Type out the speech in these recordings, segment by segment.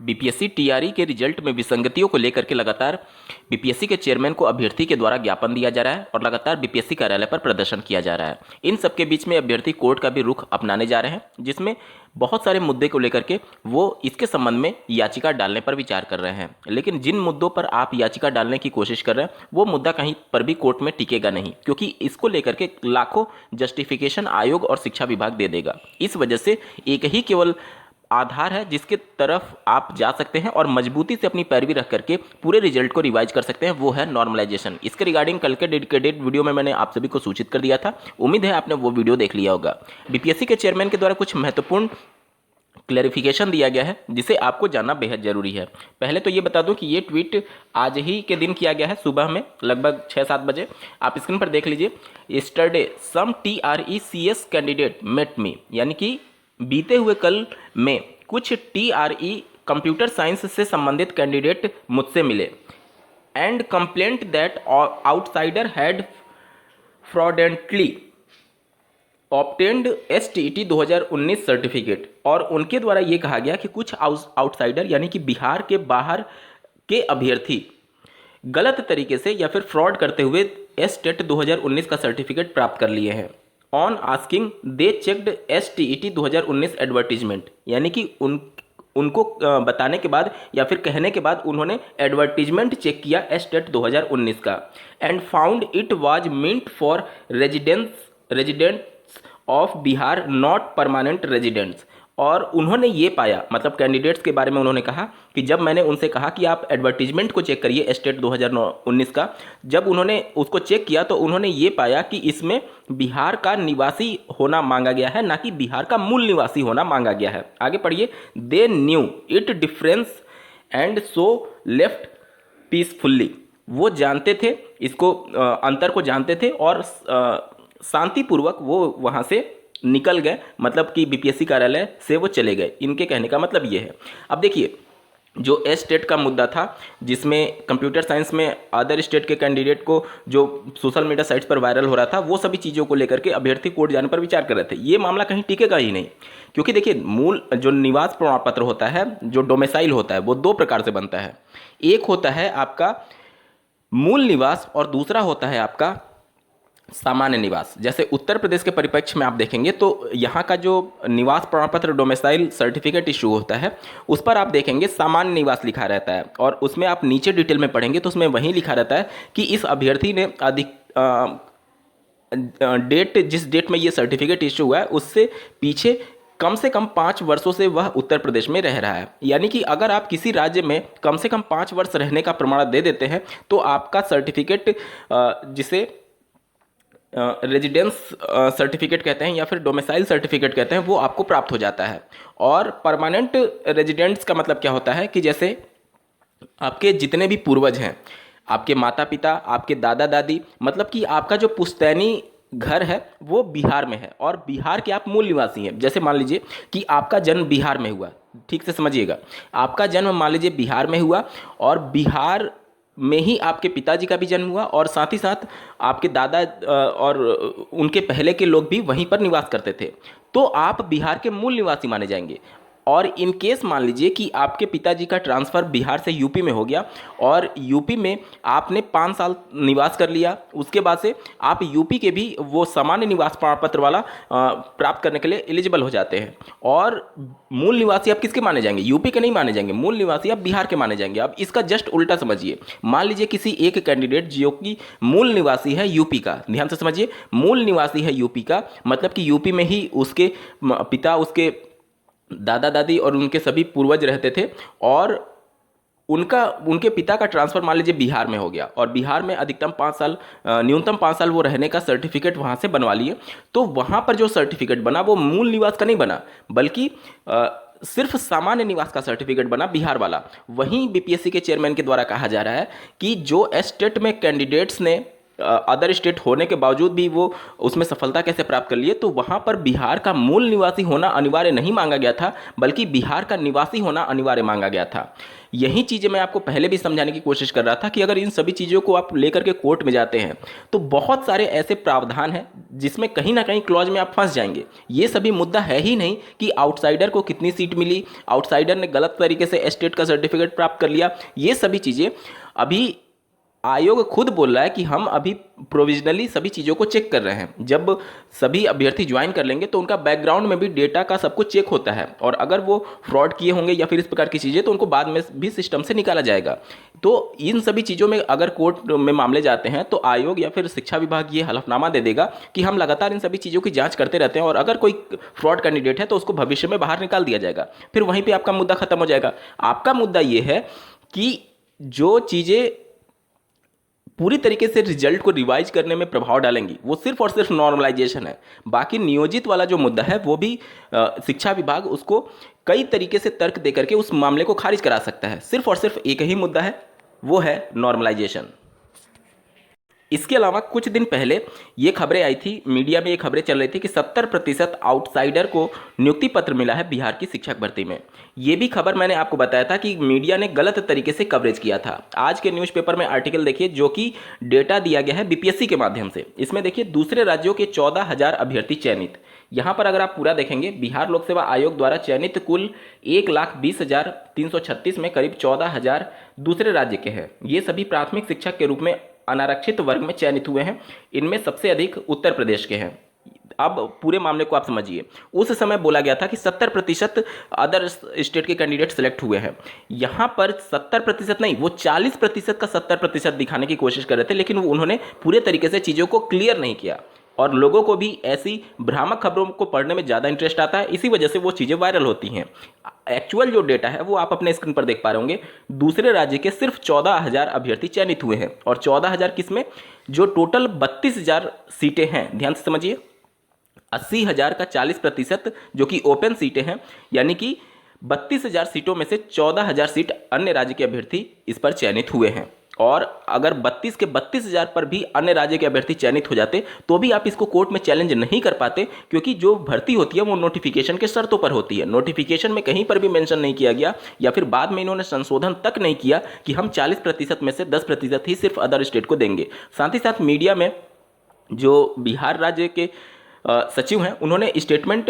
BPSC TRE के result में विसंगतियों को लेकर के लगातार बीपीएससी के चेयरमैन को अभ्यर्थी के द्वारा ज्ञापन दिया जा रहा है और लगातार बीपीएससी कार्यालय पर प्रदर्शन किया जा रहा है। इन सबके बीच में अभ्यर्थी कोर्ट का भी रुख अपनाने जा रहे हैं, जिसमें बहुत सारे मुद्दे को लेकर के वो इसके संबंध में याचिका डालने पर विचार कर रहे हैं। लेकिन जिन मुद्दों पर आप याचिका डालने की कोशिश कर रहे हैं वो मुद्दा कहीं पर भी कोर्ट में टिकेगा नहीं, क्योंकि इसको लेकर के लाखों जस्टिफिकेशन आयोग और शिक्षा विभाग दे देगा। इस वजह से एक ही केवल आधार है जिसके तरफ आप जा सकते हैं और मजबूती से अपनी पैरवी रख करके पूरे रिजल्ट को रिवाइज कर सकते हैं, वो है नॉर्मलाइजेशन। इसके रिगार्डिंग कल के डेडिकेटेड वीडियो में मैंने आप सभी को सूचित कर दिया था। उम्मीद है आपने वो वीडियो देख लिया होगा। बीपीएससी के चेयरमैन के द्वारा कुछ महत्वपूर्ण क्लैरिफिकेशन दिया गया है जिसे आपको जानना बेहद जरूरी है। पहले तो ये बता दूं कि ये ट्वीट आज ही के दिन किया गया है, सुबह में लगभग 6-7 बजे। आप स्क्रीन पर देख लीजिए। यस्टरडे सम TRE-CS कैंडिडेट मेट मी, यानी कि बीते हुए कल में कुछ TRE कंप्यूटर साइंस से संबंधित कैंडिडेट मुझसे मिले and complaint that outsider had fraudulently obtained STET 2019 certificate. और उनके द्वारा ये कहा गया कि कुछ आउटसाइडर यानी कि बिहार के बाहर के अभ्यर्थी गलत तरीके से या फिर फ्रॉड करते हुए STET 2019 का सर्टिफिकेट प्राप्त कर लिए हैं। On asking they checked STET 2019 advertisement, यानी कि उनको बताने के बाद या फिर कहने के बाद उन्होंने एडवर्टीजमेंट चेक किया STET 2019 का and found it was meant for residents of Bihar not permanent residents. और उन्होंने ये पाया, मतलब कैंडिडेट्स के बारे में उन्होंने कहा कि जब मैंने उनसे कहा कि आप एडवर्टीजमेंट को चेक करिए STET 2019 का, जब उन्होंने उसको चेक किया तो उन्होंने ये पाया कि इसमें बिहार का निवासी होना मांगा गया है, ना कि बिहार का मूल निवासी होना मांगा गया है। आगे पढ़िए। They knew it difference and so left peacefully. वो जानते थे इसको, अंतर को जानते थे और शांतिपूर्वक वो वहाँ से निकल गए, मतलब कि बीपीएससी कार्यालय से वो चले गए। इनके कहने का मतलब ये है। अब देखिए, जो STET का मुद्दा था जिसमें कंप्यूटर साइंस में अदर स्टेट के कैंडिडेट को जो सोशल मीडिया साइट्स पर वायरल हो रहा था, वो सभी चीज़ों को लेकर के अभ्यर्थी कोर्ट जाने पर विचार कर रहे थे। ये मामला कहीं टिकेगा ही नहीं, क्योंकि देखिए मूल जो निवास प्रमाण पत्र होता है, जो डोमिसाइल होता है, वो 2 प्रकार से बनता है। एक होता है आपका मूल निवास और दूसरा होता है आपका सामान्य निवास। जैसे उत्तर प्रदेश के परिप्रेक्ष्य में आप देखेंगे तो यहाँ का जो निवास प्रमाण पत्र डोमिसाइल सर्टिफिकेट इशू होता है, उस पर आप देखेंगे सामान्य निवास लिखा रहता है, और उसमें आप नीचे डिटेल में पढ़ेंगे तो उसमें वहीं लिखा रहता है कि इस अभ्यर्थी ने जिस डेट में ये सर्टिफिकेट इशू हुआ है उससे पीछे कम से कम 5 वर्षों से वह उत्तर प्रदेश में रह रहा है। यानी कि अगर आप किसी राज्य में कम से कम 5 वर्ष रहने का प्रमाण दे देते हैं तो आपका सर्टिफिकेट, जिसे रेजिडेंस सर्टिफिकेट कहते हैं या फिर डोमिसाइल सर्टिफिकेट कहते हैं, वो आपको प्राप्त हो जाता है। और परमानेंट रेजिडेंट्स का मतलब क्या होता है कि जैसे आपके जितने भी पूर्वज हैं, आपके माता पिता, आपके दादा दादी, मतलब कि आपका जो पुश्तैनी घर है वो बिहार में है और बिहार के आप मूल निवासी हैं। जैसे मान लीजिए कि आपका जन्म बिहार में हुआ, ठीक से समझिएगा, आपका जन्म मान लीजिए बिहार में हुआ और बिहार में ही आपके पिताजी का भी जन्म हुआ और साथ ही साथ आपके दादा और उनके पहले के लोग भी वहीं पर निवास करते थे, तो आप बिहार के मूल निवासी माने जाएंगे। और इन केस मान लीजिए कि आपके पिताजी का ट्रांसफ़र बिहार से यूपी में हो गया और यूपी में आपने 5 साल निवास कर लिया, उसके बाद से आप यूपी के भी वो सामान्य निवास प्रमाण पत्र वाला प्राप्त करने के लिए एलिजिबल हो जाते हैं। और मूल निवासी आप किसके माने जाएंगे? यूपी के नहीं माने जाएंगे, मूल निवासी आप बिहार के माने जाएंगे। अब इसका जस्ट उल्टा समझिए। मान लीजिए किसी एक कैंडिडेट जो कि मूल निवासी है यूपी का, ध्यान से समझिए, मूल निवासी है यूपी का, मतलब कि यूपी में ही उसके पिता, उसके दादा दादी और उनके सभी पूर्वज रहते थे, और उनके पिता का ट्रांसफ़र मान लीजिए बिहार में हो गया और बिहार में अधिकतम 5 साल, न्यूनतम 5 साल वो रहने का सर्टिफिकेट वहाँ से बनवा लिए। तो वहाँ पर जो सर्टिफिकेट बना वो मूल निवास का नहीं बना, बल्कि सिर्फ सामान्य निवास का सर्टिफिकेट बना, बिहार वाला। वहीं बीपीएससी के चेयरमैन के द्वारा कहा जा रहा है कि जो STET में कैंडिडेट्स ने अदर स्टेट होने के बावजूद भी वो उसमें सफलता कैसे प्राप्त कर लिए, तो वहाँ पर बिहार का मूल निवासी होना अनिवार्य नहीं मांगा गया था, बल्कि बिहार का निवासी होना अनिवार्य मांगा गया था। यही चीज़ें मैं आपको पहले भी समझाने की कोशिश कर रहा था कि अगर इन सभी चीज़ों को आप लेकर के कोर्ट में जाते हैं तो बहुत सारे ऐसे प्रावधान हैं जिसमें कहीं ना कहीं क्लॉज में आप फंस जाएंगे। ये सभी मुद्दा है ही नहीं कि आउटसाइडर को कितनी सीट मिली, आउटसाइडर ने गलत तरीके से स्टेट का सर्टिफिकेट प्राप्त कर लिया। ये सभी चीज़ें अभी आयोग खुद बोल रहा है कि हम अभी प्रोविजनली सभी चीज़ों को चेक कर रहे हैं। जब सभी अभ्यर्थी ज्वाइन कर लेंगे तो उनका बैकग्राउंड में भी डेटा का सब कुछ चेक होता है, और अगर वो फ्रॉड किए होंगे या फिर इस प्रकार की चीज़ें तो उनको बाद में भी सिस्टम से निकाला जाएगा। तो इन सभी चीज़ों में अगर कोर्ट में मामले जाते हैं तो आयोग या फिर शिक्षा विभाग ये हलफनामा दे देगा कि हम लगातार इन सभी चीज़ों की जाँच करते रहते हैं, और अगर कोई फ्रॉड कैंडिडेट है तो उसको भविष्य में बाहर निकाल दिया जाएगा। फिर वहीं पर आपका मुद्दा खत्म हो जाएगा। आपका मुद्दा ये है कि जो चीज़ें पूरी तरीके से रिजल्ट को रिवाइज करने में प्रभाव डालेंगी वो सिर्फ और सिर्फ नॉर्मलाइजेशन है। बाकी नियोजित वाला जो मुद्दा है वो भी शिक्षा विभाग उसको कई तरीके से तर्क देकर के उस मामले को खारिज करा सकता है। सिर्फ और सिर्फ एक ही मुद्दा है, वो है नॉर्मलाइजेशन। इसके अलावा कुछ दिन पहले ये खबरें आई थी, मीडिया में ये खबरें चल रही थी कि 70% आउटसाइडर को नियुक्ति पत्र मिला है बिहार की शिक्षक भर्ती में। ये भी खबर मैंने आपको बताया था कि मीडिया ने गलत तरीके से कवरेज किया था। आज के न्यूज़पेपर में आर्टिकल देखिए जो कि डेटा दिया गया है बीपीएससी के माध्यम से। इसमें देखिए दूसरे राज्यों के 14,000 अभ्यर्थी चयनित। यहाँ पर अगर आप पूरा देखेंगे बिहार लोक सेवा आयोग द्वारा चयनित कुल 1,20,336 में करीब 14,000 दूसरे राज्य के हैं। ये सभी प्राथमिक शिक्षक के रूप में अनारक्षित वर्ग में चयनित हुए हैं। इनमें सबसे अधिक उत्तर प्रदेश के हैं। अब पूरे मामले को आप समझिए। उस समय बोला गया था कि 70% अदर स्टेट के कैंडिडेट सेलेक्ट हुए हैं। यहाँ पर 70% नहीं, वो 40% का 70% दिखाने की कोशिश कर रहे थे, लेकिन वो उन्होंने पूरे तरीके से चीज़ों को क्लियर नहीं किया, और लोगों को भी ऐसी भ्रामक खबरों को पढ़ने में ज़्यादा इंटरेस्ट आता है। इसी वजह से वो चीज़ें वायरल होती हैं। एक्चुअल जो डेटा है वो आप अपने स्क्रीन पर देख पा रहे होंगे। दूसरे राज्य के सिर्फ 14,000 अभ्यर्थी चयनित हुए हैं, और 14,000 किसमें, जो टोटल 32,000 सीटें हैं, ध्यान से समझिए, 80,000 का 40% जो कि ओपन सीटें हैं, यानी कि 32,000 सीटों में से 14,000 सीट अन्य राज्य के अभ्यर्थी इस पर चयनित हुए हैं। और अगर 32 के 32,000 पर भी अन्य राज्य के अभ्यर्थी चयनित हो जाते तो भी आप इसको कोर्ट में चैलेंज नहीं कर पाते, क्योंकि जो भर्ती होती है वो नोटिफिकेशन के शर्तों पर होती है। नोटिफिकेशन में कहीं पर भी मेंशन नहीं किया गया, या फिर बाद में इन्होंने संशोधन तक नहीं किया कि हम 40% में से 10% ही सिर्फ अदर स्टेट को देंगे। साथ ही साथ मीडिया में जो बिहार राज्य के सचिव हैं उन्होंने स्टेटमेंट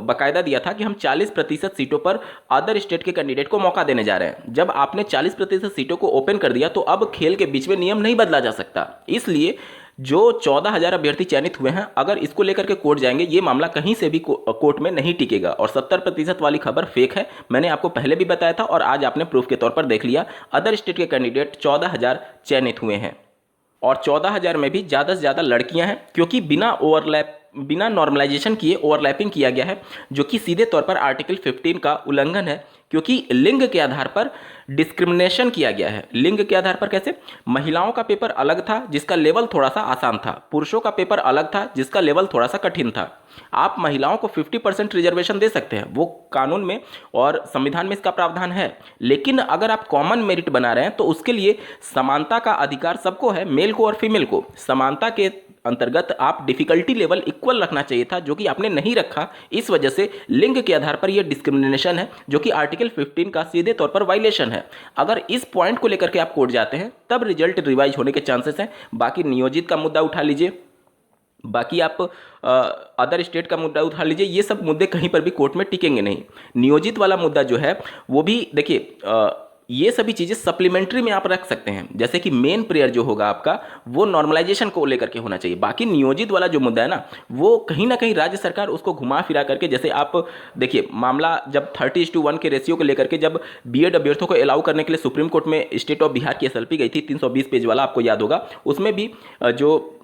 बाकायदा दिया था कि हम 40% सीटों पर अदर स्टेट के कैंडिडेट को मौका देने जा रहे हैं। जब आपने 40% सीटों को ओपन कर दिया तो अब खेल के बीच में नियम नहीं बदला जा सकता। इसलिए जो 14,000 अभ्यर्थी चयनित हुए हैं, अगर इसको लेकर के कोर्ट जाएंगे ये मामला कहीं से भी कोर्ट में नहीं टिकेगा। और 70% वाली खबर फेक है, मैंने आपको पहले भी बताया था और आज आपने प्रूफ के तौर पर देख लिया। अदर स्टेट के कैंडिडेट 14,000 चयनित हुए हैं, और 14,000 में भी ज़्यादा से ज़्यादा लड़कियां हैं, क्योंकि बिना नॉर्मलाइजेशन किए ओवरलैपिंग किया गया है, जो कि सीधे तौर पर आर्टिकल 15 का उल्लंघन है, क्योंकि लिंग के आधार पर डिस्क्रिमिनेशन किया गया है। लिंग के आधार पर कैसे? महिलाओं का पेपर अलग था जिसका लेवल थोड़ा सा आसान था, पुरुषों का पेपर अलग था जिसका लेवल थोड़ा सा कठिन था। आप महिलाओं को 50% रिजर्वेशन दे सकते हैं, वो कानून में और संविधान में इसका प्रावधान है, लेकिन अगर आप कॉमन मेरिट बना रहे हैं तो उसके लिए समानता का अधिकार सबको है, मेल को और फीमेल को। समानता के अंतर्गत आप डिफिकल्टी लेवल इक्वल रखना चाहिए था, जो कि आपने नहीं रखा। इस वजह से लिंग के आधार पर यह डिस्क्रिमिनेशन है, जो कि आर्टिकल 15 का सीधे तौर पर वायलेशन है। अगर इस पॉइंट को लेकर के आप कोर्ट जाते हैं तब रिजल्ट रिवाइज होने के चांसेस हैं। बाकी नियोजित का मुद्दा उठा लीजिए, बाकी आप अदर स्टेट का मुद्दा उठा लीजिए, ये सब मुद्दे कहीं पर भी कोर्ट में टिकेंगे नहीं। नियोजित वाला मुद्दा जो है वो भी देखिए, ये सभी चीज़ें सप्लीमेंट्री में आप रख सकते हैं, जैसे कि मेन प्रेयर जो होगा आपका वो नॉर्मलाइजेशन को लेकर के होना चाहिए। बाकी नियोजित वाला जो मुद्दा है ना, वो कहीं ना कहीं राज्य सरकार उसको घुमा फिरा करके, जैसे आप देखिए मामला जब 30:1 के रेशियो को लेकर के जब बीएड अभ्यर्थियों को अलाउ करने के लिए सुप्रीम कोर्ट में स्टेट ऑफ बिहार की एसएलपी गई थी 320 पेज वाला, आपको याद होगा। उसमें भी जो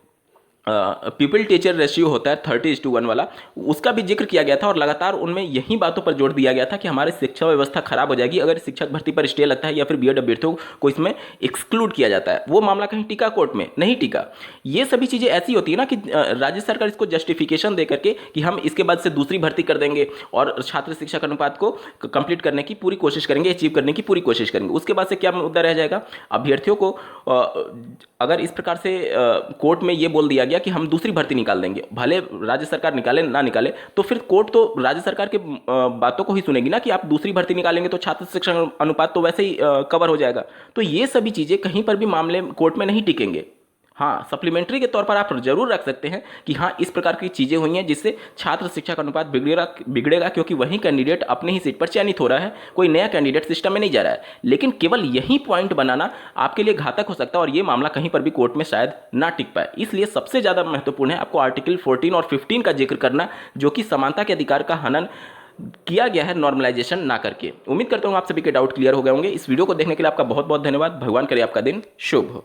पीपल टीचर रेशियो होता है 30:1 वाला, उसका भी जिक्र किया गया था और लगातार उनमें यही बातों पर जोर दिया गया था कि हमारी शिक्षा व्यवस्था खराब हो जाएगी अगर शिक्षक भर्ती पर स्टे लगता है या फिर बीएड अभ्यर्थियों को इसमें एक्सक्लूड किया जाता है। वो मामला कहीं टिका कोर्ट में नहीं टिका। ये सभी चीज़ें ऐसी होती है ना कि राज्य सरकार इसको जस्टिफिकेशन दे करके कि हम इसके बाद से दूसरी भर्ती कर देंगे और छात्र शिक्षक अनुपात को कंप्लीट करने की पूरी कोशिश करेंगे, अचीव करने की पूरी कोशिश करेंगे। उसके बाद से क्या मुद्दा रह जाएगा, अभ्यर्थियों को अगर इस प्रकार से कोर्ट में ये बोल दिया गया कि हम दूसरी भर्ती निकाल देंगे, भले राज्य सरकार निकाले ना निकाले, तो फिर कोर्ट तो राज्य सरकार के बातों को ही सुनेगी ना कि आप दूसरी भर्ती निकालेंगे तो छात्र शिक्षक अनुपात तो वैसे ही कवर हो जाएगा। तो ये सभी चीज़ें कहीं पर भी मामले कोर्ट में नहीं टिकेंगे। हाँ, सप्लीमेंट्री के तौर पर आप जरूर रख सकते हैं कि हाँ इस प्रकार की चीज़ें हुई हैं जिससे छात्र शिक्षक अनुपात बिगड़ेगा क्योंकि वही कैंडिडेट अपने ही सीट पर चयनित हो रहा है, कोई नया कैंडिडेट सिस्टम में नहीं जा रहा है। लेकिन केवल यही पॉइंट बनाना आपके लिए घातक हो सकता है और ये मामला कहीं पर भी कोर्ट में शायद ना टिक पाए। इसलिए सबसे ज़्यादा महत्वपूर्ण है आपको आर्टिकल 14 और 15 का जिक्र करना, जो कि समानता के अधिकार का हनन किया गया है नॉर्मलाइजेशन ना करके। उम्मीद करता हूँ आप सभी के डाउट क्लियर हो गए होंगे। इस वीडियो को देखने के लिए आपका बहुत बहुत धन्यवाद। भगवान करे आपका दिन शुभ हो।